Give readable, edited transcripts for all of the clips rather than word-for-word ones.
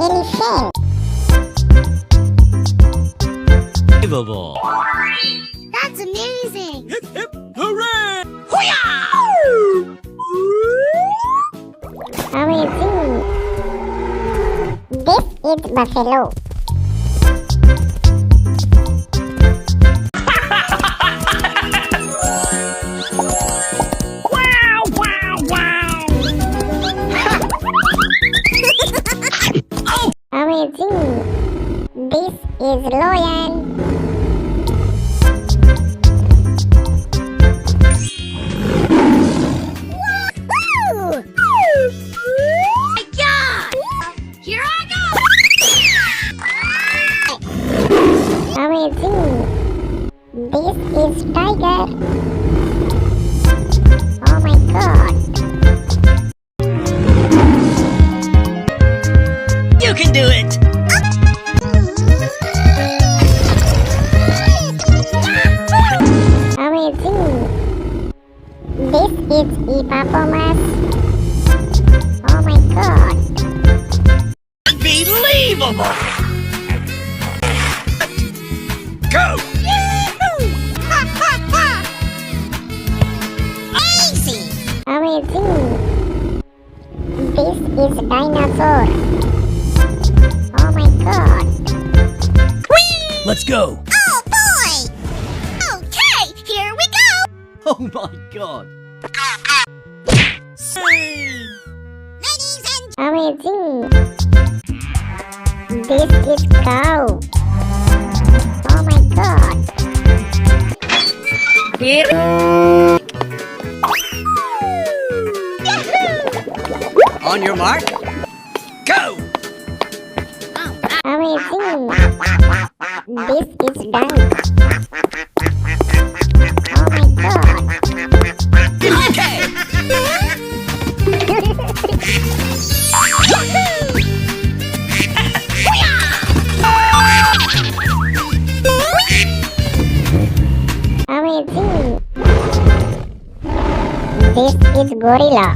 elephant. Unbelievable. That's amazing. Hip, hip, hooray! Amazing. This is buffalo. Wow, wow, wow! Oh! Amazing. This is lion. Amazing. This is tiger. Oh my god. You can do it! Amazing. This is Hippopotamus. Oh my god. Unbelievable! Go! Easy. Amazing. This is Dinosaur. Oh my god. Let's go! Oh boy. Okay, here we go. Oh my god! Save! Amazing. This is cow. Oh my god. Here. On your mark, go! Amazing. This is dunk. Oh my god. Okay! Amazing. This is gorilla.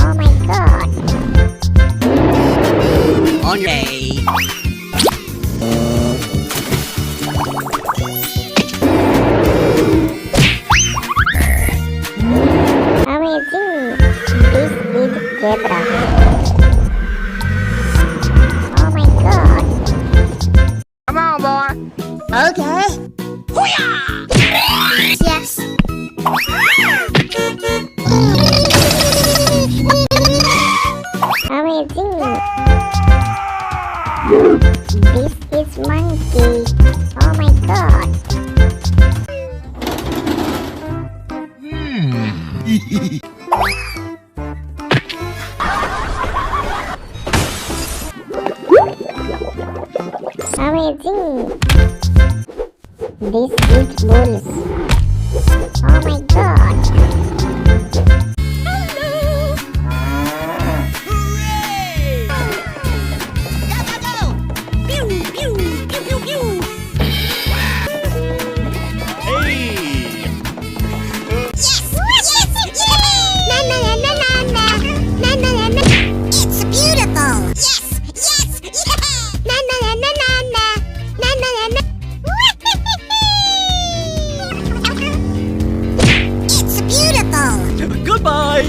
Oh my god. On your way. Amazing. This is zebra. Oh my god. Come on, boy. Okay. Yes. Amazing. This is monkey. Oh my god. Amazing. This is bulls. Oh my god. Hello! Hooray! Go, go, go! Pew, pew, pew, pew, pew! Hey! Yes! Yes! Yeah! Na na na na na na na na na. It's beautiful. Yes! Yes! Yeah! Na na na na na na na na na na. It's beautiful. Goodbye!